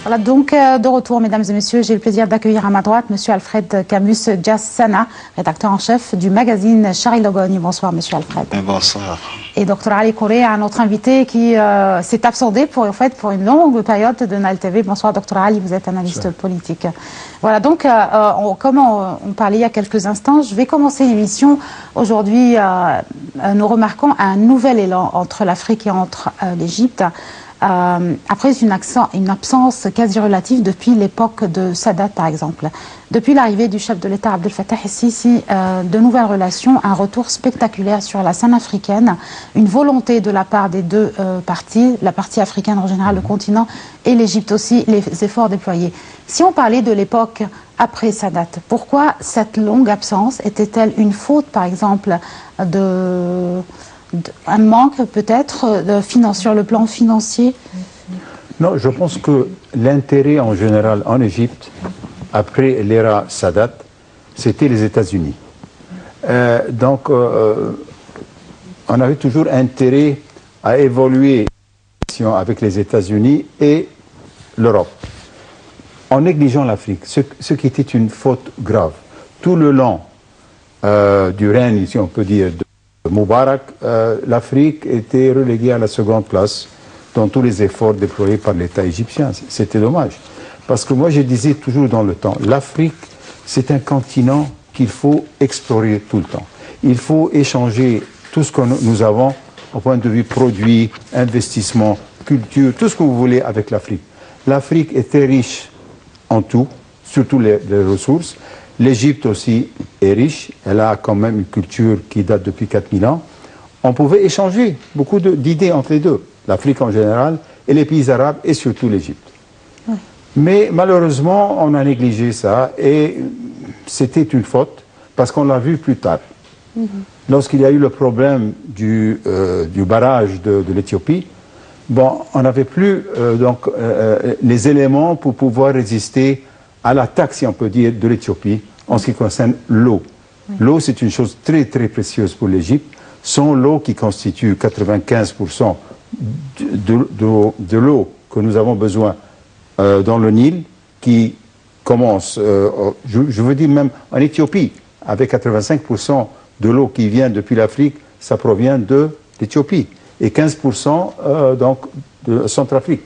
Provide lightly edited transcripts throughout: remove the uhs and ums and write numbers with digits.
Voilà donc de retour, mesdames et messieurs, j'ai le plaisir d'accueillir à ma droite Monsieur Alfred Camus Jassana, rédacteur en chef du magazine Charlie Logogne. Bonsoir Monsieur Alfred. Bonsoir. Et Dr Ali Kouré, un autre invité qui s'est absenté pour une longue période de Nile TV. Bonsoir Dr Ali, vous êtes analyste politique. Voilà donc, comme on parlait il y a quelques instants, je vais commencer l'émission. Aujourd'hui, nous remarquons un nouvel élan entre l'Afrique et entre l'Égypte. Après une absence quasi relative depuis l'époque de Sadat, par exemple. Depuis l'arrivée du chef de l'État Abdel Fattah el-Sisi, de nouvelles relations, un retour spectaculaire sur la scène africaine, une volonté de la part des deux parties, la partie africaine en général, le continent, et l'Égypte aussi, les efforts déployés. Si on parlait de l'époque après Sadat, pourquoi cette longue absence? Était-elle une faute, par exemple, un manque peut-être sur le plan financier? Non, je pense que l'intérêt en général en Égypte, après l'ère Sadat, c'était les États-Unis. Donc, on avait toujours intérêt à évoluer avec les États-Unis et l'Europe, en négligeant l'Afrique, ce qui était une faute grave. Tout le long du règne, si on peut dire, de Moubarak, l'Afrique était reléguée à la seconde place dans tous les efforts déployés par l'État égyptien. C'était dommage. Parce que moi, je disais toujours dans le temps, l'Afrique, c'est un continent qu'il faut explorer tout le temps. Il faut échanger tout ce que nous avons au point de vue produit, investissement, culture, tout ce que vous voulez avec l'Afrique. L'Afrique est très riche en tout, surtout les ressources. L'Égypte aussi est riche, elle a quand même une culture qui date depuis 4000 ans. On pouvait échanger beaucoup d'idées entre les deux, l'Afrique en général et les pays arabes et surtout l'Égypte. Oui. Mais malheureusement, on a négligé ça et c'était une faute parce qu'on l'a vu plus tard. Lorsqu'il y a eu le problème du barrage de l'Éthiopie, bon, on n'avait plus les éléments pour pouvoir résister à l'attaque, si on peut dire, de l'Éthiopie en ce qui concerne l'eau. Oui. L'eau, c'est une chose très, très précieuse pour l'Égypte. Sans l'eau qui constitue 95% de l'eau que nous avons besoin dans le Nil, qui commence, je veux dire même en Éthiopie, avec 85% de l'eau qui vient depuis l'Afrique, ça provient de l'Éthiopie, et 15% donc de Centrafrique.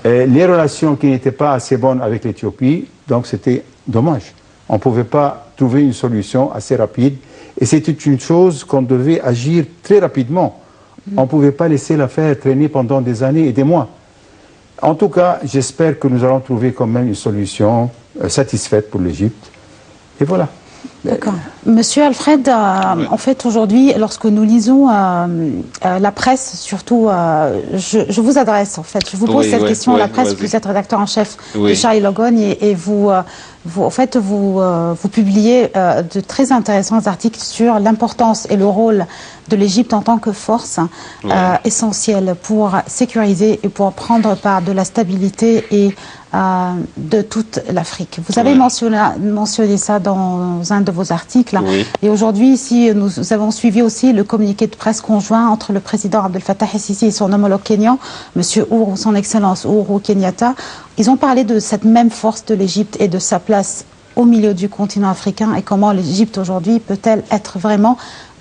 Les relations qui n'étaient pas assez bonnes avec l'Éthiopie, donc c'était dommage. On ne pouvait pas trouver une solution assez rapide. Et c'était une chose qu'on devait agir très rapidement. On ne pouvait pas laisser l'affaire traîner pendant des années et des mois. En tout cas, j'espère que nous allons trouver quand même une solution satisfaite pour l'Égypte. Et voilà. D'accord. Monsieur Alfred, en fait aujourd'hui, lorsque nous lisons la presse, surtout, je vous adresse en fait, je vous pose cette question à la presse, vous êtes rédacteur en chef de Charlie Logogne et vous publiez de très intéressants articles sur l'importance et le rôle de l'Égypte en tant que force essentielle pour sécuriser et pour prendre part de la stabilité et de toute l'Afrique. Vous avez mentionné ça dans un de vos articles. Et aujourd'hui, ici, nous avons suivi aussi le communiqué de presse conjoint entre le président Abdel Fattah el-Sisi et son homologue kényan, son Excellence Uhuru Kenyatta. Ils ont parlé de cette même force de l'Égypte et de sa place au milieu du continent africain et comment l'Égypte aujourd'hui peut-elle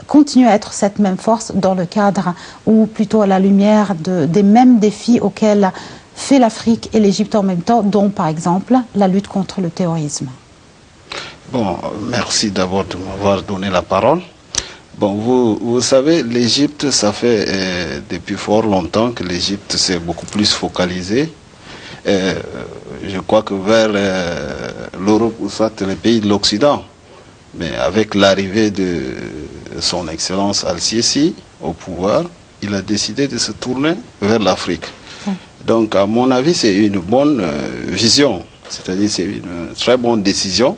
continuer à être cette même force dans le cadre ou plutôt à la lumière des mêmes défis auxquels fait l'Afrique et l'Égypte en même temps, dont par exemple la lutte contre le terrorisme. Bon, merci d'abord de m'avoir donné la parole. Bon, vous savez, l'Égypte, ça fait depuis fort longtemps que l'Égypte s'est beaucoup plus focalisée. Je crois que vers l'Europe ou soit les pays de l'Occident. Mais avec l'arrivée de son Excellence Al-Sisi au pouvoir, il a décidé de se tourner vers l'Afrique. Donc, à mon avis, c'est une bonne vision, c'est-à-dire c'est une très bonne décision,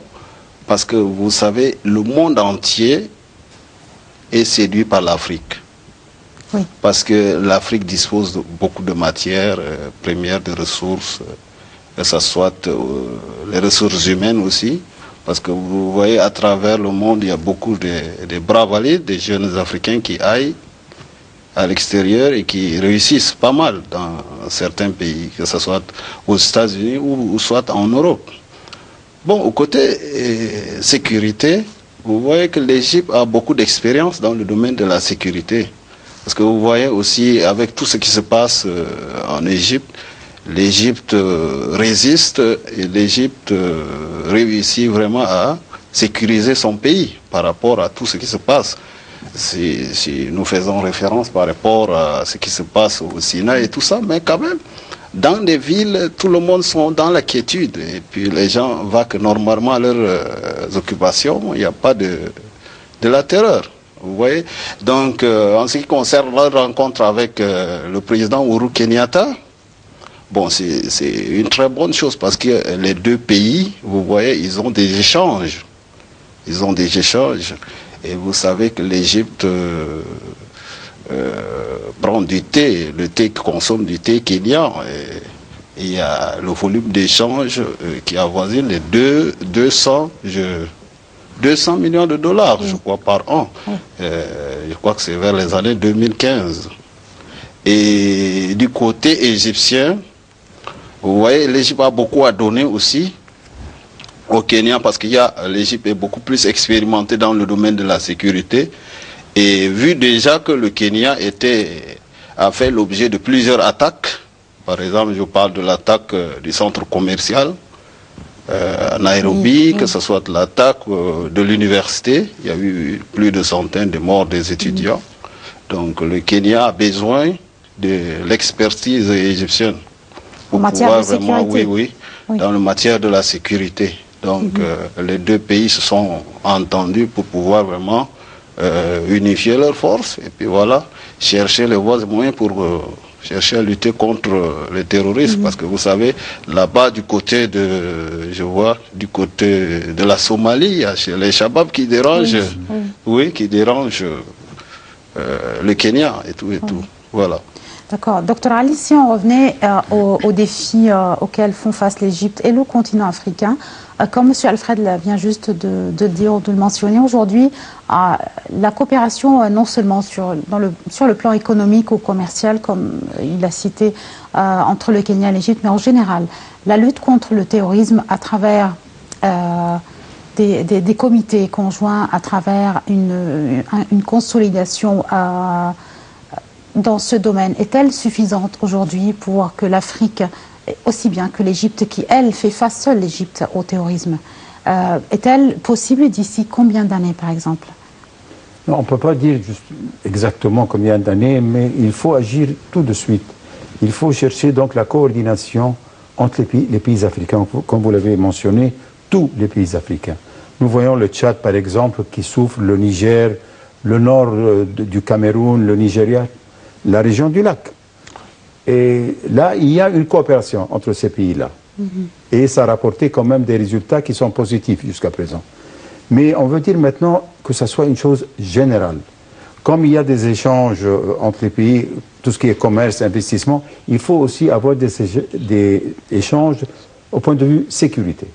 parce que vous savez, le monde entier est séduit par l'Afrique. Oui. Parce que l'Afrique dispose de beaucoup de matières premières, de ressources, que ce soit les ressources humaines aussi, parce que vous voyez, à travers le monde, il y a beaucoup de bras valides, des jeunes Africains qui aillent à l'extérieur et qui réussissent pas mal dans certains pays, que ce soit aux États-Unis ou soit en Europe. Bon, au côté sécurité, vous voyez que l'Égypte a beaucoup d'expérience dans le domaine de la sécurité. Parce que vous voyez aussi, avec tout ce qui se passe en Égypte, l'Égypte résiste et l'Égypte réussit vraiment à sécuriser son pays par rapport à tout ce qui se passe. Si nous faisons référence par rapport à ce qui se passe au Sinaï et tout ça, mais quand même, dans les villes, tout le monde sont dans la quiétude. Et puis les gens vaquent normalement à leurs occupations, il n'y a pas de la terreur. Vous voyez? Donc, en ce qui concerne la rencontre avec le président Uhuru Kenyatta, bon, c'est une très bonne chose parce que les deux pays, vous voyez, ils ont des échanges. Ils ont des échanges. Et vous savez que l'Égypte prend du thé, le thé consomme du thé kenyan. Et il y a le volume d'échange qui avoisine les 200 millions de dollars, je crois, par an. Je crois que c'est vers les années 2015. Et du côté égyptien, vous voyez, l'Égypte a beaucoup à donner aussi au Kenya parce que l'Égypte est beaucoup plus expérimentée dans le domaine de la sécurité. Et vu déjà que le Kenya a fait l'objet de plusieurs attaques, par exemple, je parle de l'attaque du centre commercial à Nairobi, que ce soit l'attaque de l'université, il y a eu plus de centaines de morts des étudiants. Donc le Kenya a besoin de l'expertise égyptienne pour pouvoir vraiment, dans la matière de la sécurité. Donc les deux pays se sont entendus pour pouvoir vraiment unifier leurs forces et puis voilà, chercher les voies et moyens pour chercher à lutter contre les terroristes. Parce que vous savez, là-bas du côté du côté de la Somalie, il y a les Shabab qui dérangent, qui dérangent le Kenya et tout. Voilà. D'accord. Docteur Ali, si on revenait aux défis auxquels font face l'Égypte et le continent africain, comme M. Alfred vient juste de dire, de le mentionner, aujourd'hui, la coopération, non seulement sur le plan économique ou commercial, comme il a cité, entre le Kenya et l'Égypte, mais en général, la lutte contre le terrorisme à travers des comités conjoints, à travers une consolidation dans ce domaine, est-elle suffisante aujourd'hui pour que l'Afrique, aussi bien que l'Égypte, qui elle fait face seule, l'Égypte, au terrorisme, est-elle possible d'ici combien d'années par exemple? Non, on ne peut pas dire juste exactement combien d'années, mais il faut agir tout de suite. Il faut chercher donc la coordination entre les pays africains, comme vous l'avez mentionné, tous les pays africains. Nous voyons le Tchad par exemple qui souffre, le Niger, le nord du Cameroun, le Nigeria, la région du lac. Et là, il y a une coopération entre ces pays-là. Et ça a rapporté quand même des résultats qui sont positifs jusqu'à présent. Mais on veut dire maintenant que ça soit une chose générale. Comme il y a des échanges entre les pays, tout ce qui est commerce, investissement, il faut aussi avoir des échanges au point de vue sécurité.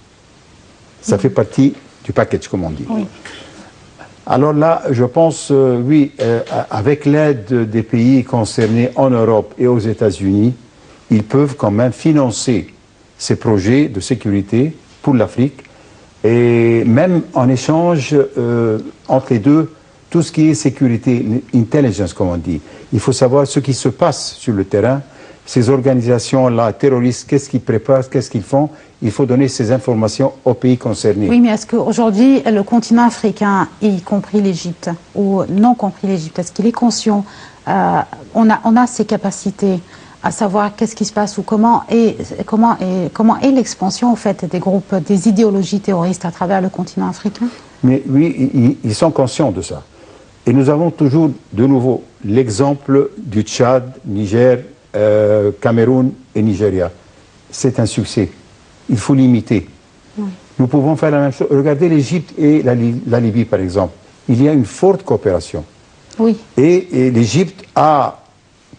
Ça fait partie du package, comme on dit. Oui. Alors là, je pense, avec l'aide des pays concernés en Europe et aux États-Unis, ils peuvent quand même financer ces projets de sécurité pour l'Afrique. Et même en échange entre les deux, tout ce qui est sécurité, intelligence, comme on dit. Il faut savoir ce qui se passe sur le terrain. Ces organisations-là, terroristes, qu'est-ce qu'ils préparent, qu'est-ce qu'ils font? Il faut donner ces informations aux pays concernés. Oui, mais est-ce qu'aujourd'hui, le continent africain, y compris l'Égypte, ou non compris l'Égypte, est-ce qu'il est conscient, on a ces capacités à savoir qu'est-ce qui se passe ou comment est l'expansion en fait des groupes, des idéologies terroristes à travers le continent africain? Mais oui, ils sont conscients de ça. Et nous avons toujours de nouveau l'exemple du Tchad, Niger, Cameroun et Nigeria. C'est un succès. Il faut l'imiter. Oui. Nous pouvons faire la même chose. Regardez l'Égypte et la Libye, par exemple. Il y a une forte coopération. Oui. Et l'Égypte a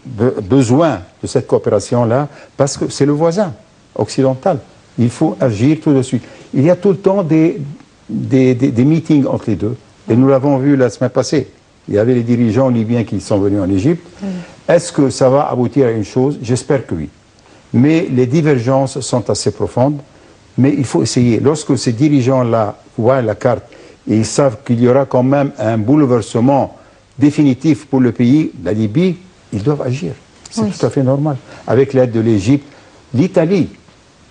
besoin de cette coopération-là parce que c'est le voisin occidental. Il faut agir tout de suite. Il y a tout le temps des meetings entre les deux. Et nous l'avons vu la semaine passée. Il y avait les dirigeants libyens qui sont venus en Égypte. Oui. Est-ce que ça va aboutir à une chose? J'espère que oui. mais les divergences sont assez profondes. Mais il faut essayer. Lorsque ces dirigeants-là voient la carte et ils savent qu'il y aura quand même un bouleversement définitif pour le pays, la Libye, ils doivent agir. C'est tout à fait normal. Avec l'aide de l'Égypte, l'Italie,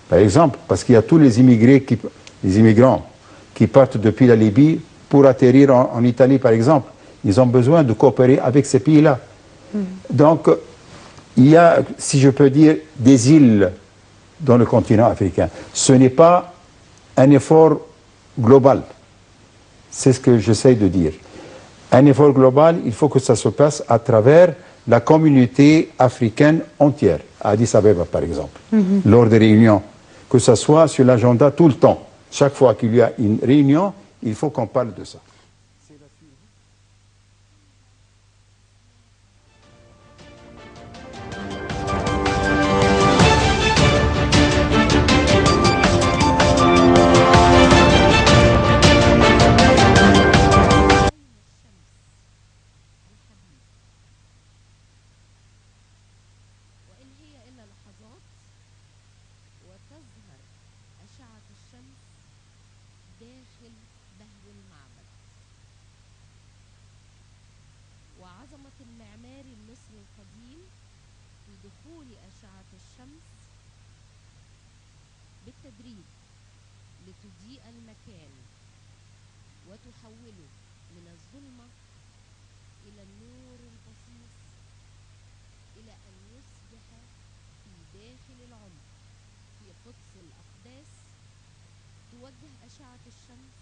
par exemple, parce qu'il y a tous les immigrants qui partent depuis la Libye pour atterrir en Italie, par exemple. Ils ont besoin de coopérer avec ces pays-là. Donc, il y a, si je peux dire, des îles dans le continent africain. Ce n'est pas un effort global. C'est ce que j'essaie de dire. Un effort global, il faut que ça se passe à travers la communauté africaine entière, à Addis Abeba par exemple, lors des réunions, que ça soit sur l'agenda tout le temps. Chaque fois qu'il y a une réunion, il faut qu'on parle de ça. وعظمة المعمار المصري القديم في دخول أشعة الشمس بالتدريج لتضيء المكان وتحوله من الظلمة إلى النور البسيط إلى أن يصبح في داخل العمق في قدس الأقداس توجه أشعة الشمس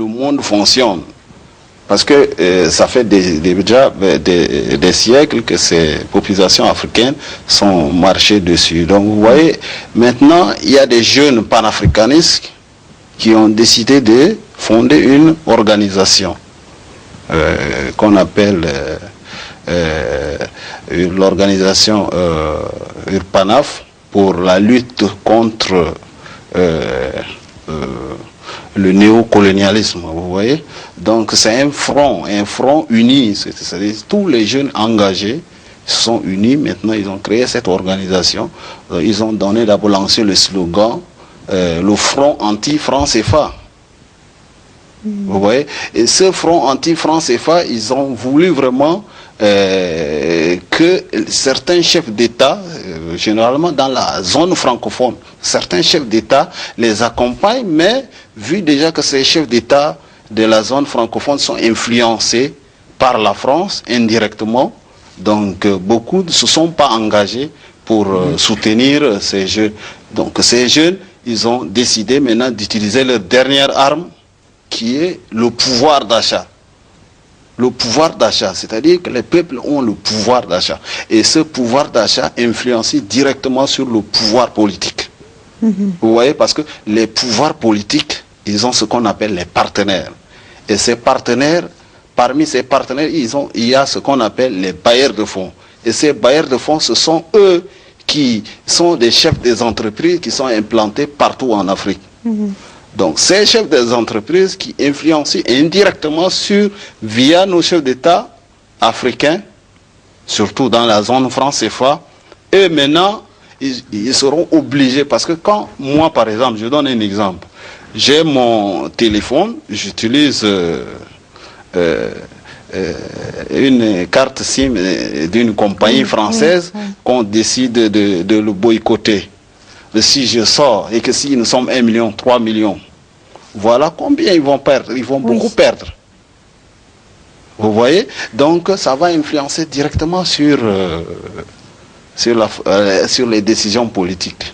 le monde fonctionne. Parce que ça fait déjà des siècles que ces populations africaines sont marchées dessus. Donc vous voyez, maintenant, il y a des jeunes panafricanistes qui ont décidé de fonder une organisation qu'on appelle l'organisation URPANAF pour la lutte contre le néocolonialisme, vous voyez. Donc c'est un front uni, c'est-à-dire tous les jeunes engagés sont unis. Maintenant ils ont créé cette organisation, ils ont donné d'abord lancé le slogan le front anti-franc CFA. Vous voyez. Et ce front anti-franc CFA, ils ont voulu vraiment que certains chefs d'État, généralement dans la zone francophone, certains chefs d'État les accompagnent, mais vu déjà que ces chefs d'État de la zone francophone sont influencés par la France indirectement, donc beaucoup ne se sont pas engagés pour soutenir ces jeunes. Donc ces jeunes, ils ont décidé maintenant d'utiliser leur dernière arme, qui est le pouvoir d'achat. Le pouvoir d'achat, c'est-à-dire que les peuples ont le pouvoir d'achat. Et ce pouvoir d'achat influence directement sur le pouvoir politique. Vous voyez, parce que les pouvoirs politiques, ils ont ce qu'on appelle les partenaires. Et ces partenaires, parmi ces partenaires, il y a ce qu'on appelle les bailleurs de fonds. Et ces bailleurs de fonds, ce sont eux qui sont des chefs des entreprises qui sont implantés partout en Afrique. Donc, ces chefs des entreprises qui influencent indirectement via nos chefs d'État africains, surtout dans la zone franc CFA, et maintenant, ils seront obligés, parce que quand moi, par exemple, je donne un exemple, j'ai mon téléphone, j'utilise une carte SIM d'une compagnie française qu'on décide de le boycotter. Si je sors et que si nous sommes 1 million, 3 millions, voilà combien ils vont perdre. Ils vont beaucoup perdre. Vous voyez? Donc ça va influencer directement sur les décisions politiques.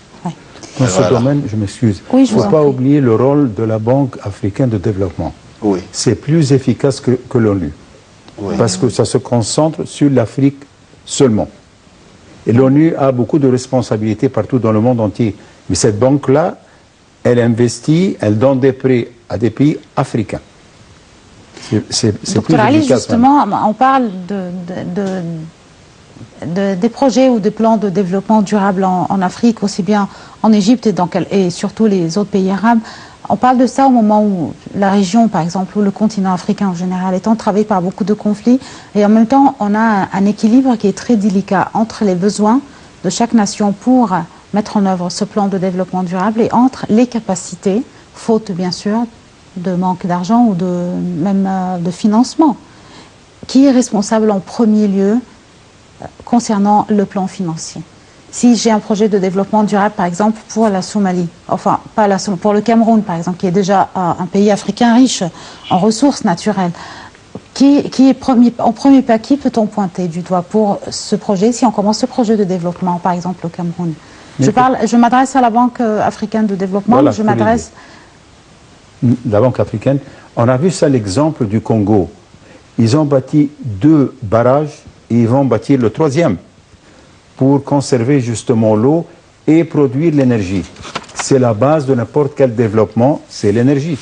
Dans ce domaine, je m'excuse, Oui, il ne faut pas oublier le rôle de la Banque africaine de développement. Oui. C'est plus efficace que l'ONU. Oui. Parce que ça se concentre sur l'Afrique seulement. Et l'ONU a beaucoup de responsabilités partout dans le monde entier. Mais cette banque-là, elle investit, elle donne des prêts à des pays africains. C'est plus Docteur Ali, efficace. justement, on parle des projets ou des plans de développement durable en Afrique, aussi bien en Égypte et surtout les autres pays arabes. On parle de ça au moment où la région, par exemple, ou le continent africain en général, est entravé par beaucoup de conflits. Et en même temps, on a un équilibre qui est très délicat entre les besoins de chaque nation pour mettre en œuvre ce plan de développement durable et entre les capacités, faute bien sûr de manque d'argent ou même de financement. Qui est responsable en premier lieu concernant le plan financier? Si j'ai un projet de développement durable, par exemple, pour la Somalie, enfin, pas la Somalie, pour le Cameroun, par exemple, qui est déjà un pays africain riche en ressources naturelles, qui est en premier pas, qui peut-on pointer du doigt pour ce projet, si on commence ce projet de développement, par exemple, au Cameroun? Je m'adresse à la Banque africaine de développement, voilà, je m'adresse... La Banque africaine, on a vu ça l'exemple du Congo. Ils ont bâti 2 barrages et ils vont bâtir le 3e. Pour conserver justement l'eau et produire l'énergie. C'est la base de n'importe quel développement, c'est l'énergie.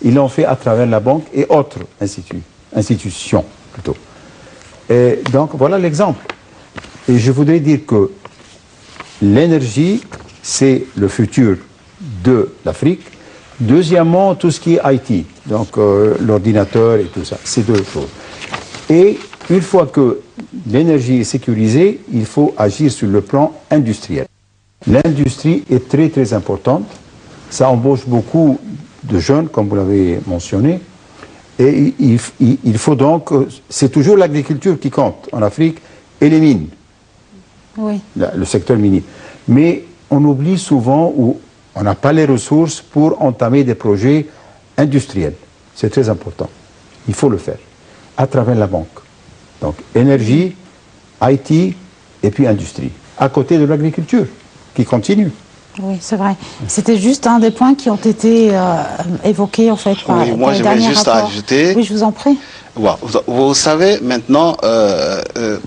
Ils l'ont fait à travers la banque et autres institutions plutôt. Et donc voilà l'exemple. Et je voudrais dire que l'énergie, c'est le futur de l'Afrique. Deuxièmement, tout ce qui est IT, donc l'ordinateur et tout ça, c'est 2 choses. Et une fois que l'énergie est sécurisée, il faut agir sur le plan industriel. L'industrie est très très importante. Ça embauche beaucoup de jeunes, comme vous l'avez mentionné. Et il faut donc... C'est toujours l'agriculture qui compte en Afrique et les mines. Oui. Le secteur minier. Mais on oublie souvent ou on n'a pas les ressources pour entamer des projets industriels. C'est très important. Il faut le faire à travers la banque. Donc, énergie, IT et puis industrie. À côté de l'agriculture, qui continue. Oui, c'est vrai. C'était juste un des points qui ont été évoqués en fait par Oui, moi les je vais derniers juste rapports. ajouter. Oui, je vous en prie. Voilà. Vous savez, maintenant,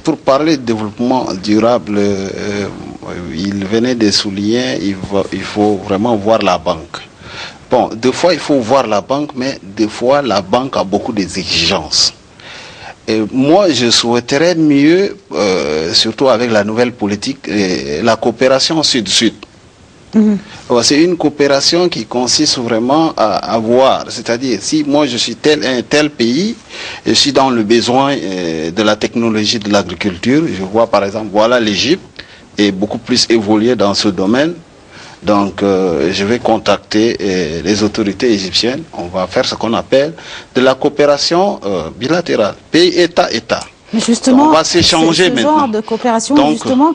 pour parler de développement durable, il venait de souligner, il faut vraiment voir la banque. Bon, des fois, il faut voir la banque, mais des fois, la banque a beaucoup d'exigences. Et moi, je souhaiterais mieux, surtout avec la nouvelle politique, la coopération sud-sud. C'est une coopération qui consiste vraiment à voir, c'est-à-dire si moi je suis un tel pays, je suis dans le besoin de la technologie de l'agriculture, je vois par exemple, voilà l'Égypte est beaucoup plus évoluée dans ce domaine, donc je vais contacter les autorités égyptiennes, on va faire ce qu'on appelle de la coopération bilatérale, pays État-État. Mais justement, on va s'échanger ce genre maintenant. de coopération, Donc, justement,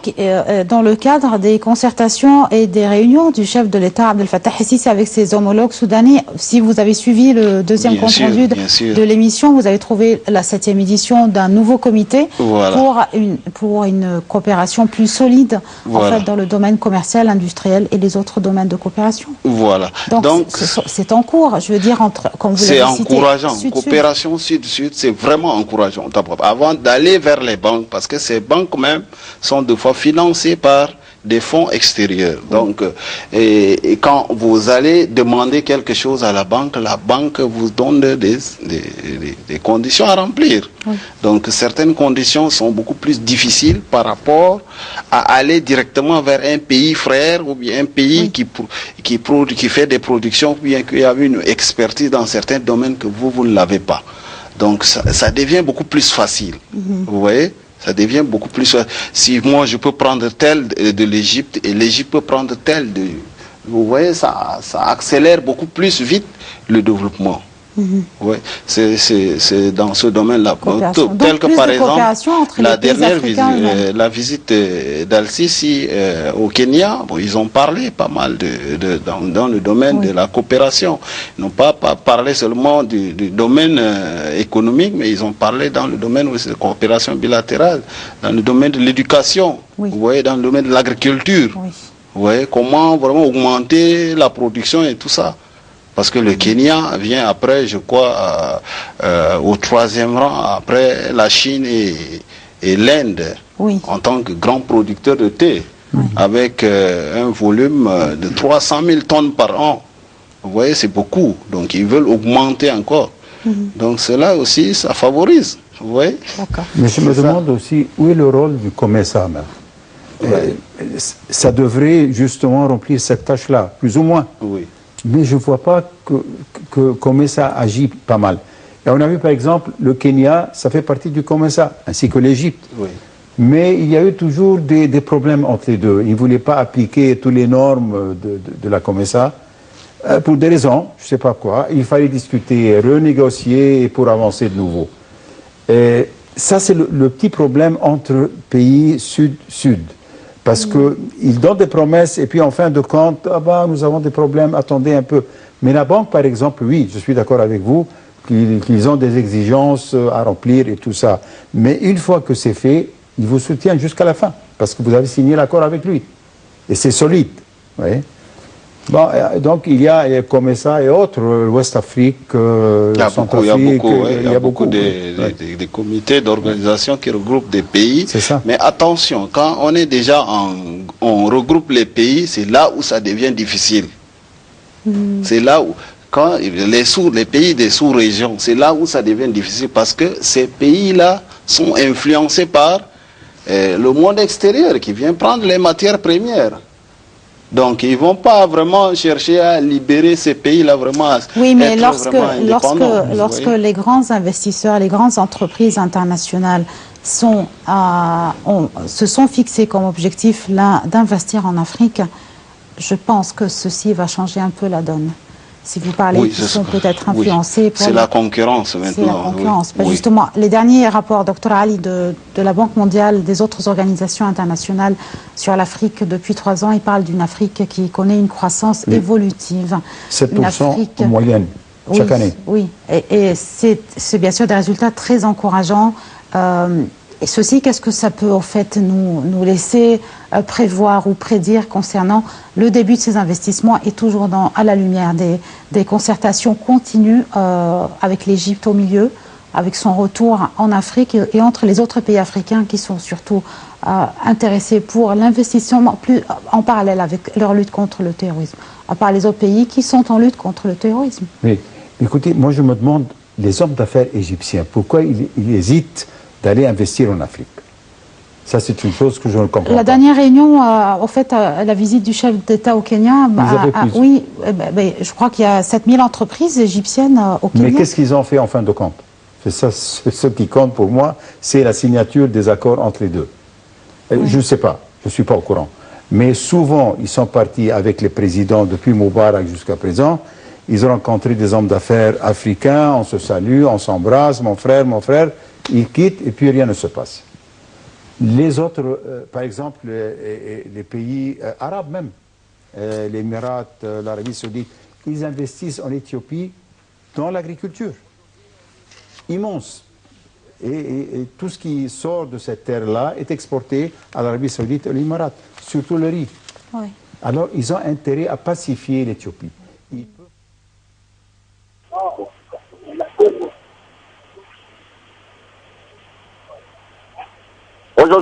dans le cadre des concertations et des réunions du chef de l'État, Abdel Fattah el-Sisi, avec ses homologues soudanais, si vous avez suivi le deuxième Bien compte sûr, rendu bien sûr. de l'émission, vous avez trouvé la 7e édition d'un nouveau comité Voilà. pour une coopération plus solide, Voilà. en fait, dans le domaine commercial, industriel et les autres domaines de coopération. Voilà. Donc c'est en cours, je veux dire, comme vous c'est l'avez cité. encourageant. Sud-Sud. Coopération sud-sud, c'est vraiment encourageant. Avant d'aller vers les banques, parce que ces banques même sont des fois financées par des fonds extérieurs. Donc, et quand vous allez demander quelque chose à la banque vous donne des conditions à remplir. Oui. Donc, certaines conditions sont beaucoup plus difficiles par rapport à aller directement vers un pays frère ou bien un pays qui fait des productions ou bien qui a une expertise dans certains domaines que vous ne l'avez pas. Donc, ça devient beaucoup plus facile. Vous voyez? Ça devient beaucoup plus... Si moi, je peux prendre tel de l'Égypte et l'Égypte peut prendre tel de... Vous voyez, ça accélère beaucoup plus vite le développement. Ouais, c'est dans ce domaine-là. Tel que par exemple, la dernière visite d'Al-Sisi au Kenya, ils ont parlé pas mal dans le domaine de la coopération. Ils n'ont pas parlé seulement du domaine économique, mais ils ont parlé dans le domaine aussi de coopération bilatérale, dans le domaine de l'éducation, vous voyez, dans le domaine de l'agriculture. Vous voyez, comment vraiment augmenter la production et tout ça. Parce que le Kenya vient après, je crois, au 3e rang, après la Chine et l'Inde, en tant que grand producteur de thé, avec un volume de 300 000 tonnes par an. Vous voyez, c'est beaucoup. Donc, ils veulent augmenter encore. Donc, cela aussi, ça favorise. Vous voyez? Mais je me demande aussi, où est le rôle du COMESA même? Ça devrait justement remplir cette tâche-là, plus ou moins. Oui. Mais je ne vois pas que COMESA agit pas mal. Et on a vu par exemple le Kenya, ça fait partie du COMESA, ainsi que l'Égypte. Oui. Mais il y a eu toujours des problèmes entre les deux. Ils ne voulaient pas appliquer toutes les normes de la COMESA pour des raisons, je ne sais pas quoi. Il fallait discuter, renégocier pour avancer de nouveau. Et ça, c'est le petit problème entre pays sud-sud. Parce qu'ils donnent des promesses et puis en fin de compte, nous avons des problèmes, attendez un peu. Mais la banque, par exemple, oui, je suis d'accord avec vous, qu'ils ont des exigences à remplir et tout ça. Mais une fois que c'est fait, ils vous soutiennent jusqu'à la fin, parce que vous avez signé l'accord avec lui. Et c'est solide. Vous voyez? Bon, donc il y a comme ça et autres, l'Ouest Afrique, Centrafrique, il y a beaucoup des comités d'organisation qui regroupent des pays. C'est ça. Mais attention, quand on est déjà on regroupe les pays, c'est là où ça devient difficile. C'est là où, quand les pays des sous-régions, c'est là où ça devient difficile parce que ces pays-là sont influencés par le monde extérieur qui vient prendre les matières premières. Donc, ils ne vont pas vraiment chercher à libérer ces pays-là vraiment. Oui, mais lorsque les grands investisseurs, les grandes entreprises internationales se sont fixés comme objectif d'investir en Afrique, je pense que ceci va changer un peu la donne. Si vous parlez, qui sont peut-être influencés. C'est la concurrence maintenant. C'est la concurrence. Justement, les derniers rapports, Dr Ali, de la Banque mondiale, des autres organisations internationales sur l'Afrique depuis 3 ans, ils parlent d'une Afrique qui connaît une croissance évolutive. 7% en moyenne, chaque année. Oui, et c'est bien sûr des résultats très encourageants. Et ceci, qu'est-ce que ça peut en fait nous laisser prévoir ou prédire concernant le début de ces investissements et toujours à la lumière des concertations continues avec l'Égypte au milieu, avec son retour en Afrique et entre les autres pays africains qui sont surtout intéressés pour l'investissement en parallèle avec leur lutte contre le terrorisme, à part les autres pays qui sont en lutte contre le terrorisme. Oui, écoutez, moi je me demande, les hommes d'affaires égyptiens, pourquoi ils hésitent d'aller investir en Afrique? Ça, c'est une chose que je ne comprends pas. La dernière réunion, en fait, la visite du chef d'État au Kenya, oui, je crois qu'il y a 7000 entreprises égyptiennes au Kenya. Mais qu'est-ce qu'ils ont fait en fin de compte? C'est ça, ce qui compte pour moi, c'est la signature des accords entre les deux. Oui. Je ne sais pas, je ne suis pas au courant. Mais souvent, ils sont partis avec les présidents depuis Moubarak jusqu'à présent. Ils ont rencontré des hommes d'affaires africains, on se salue, on s'embrasse, mon frère, ils quittent et puis rien ne se passe. Les autres, par exemple, les pays arabes même, les Émirats, l'Arabie Saoudite, ils investissent en Éthiopie dans l'agriculture. Immense. Et tout ce qui sort de cette terre-là est exporté à l'Arabie Saoudite et aux Émirats, surtout le riz. Oui. Alors, ils ont intérêt à pacifier l'Éthiopie.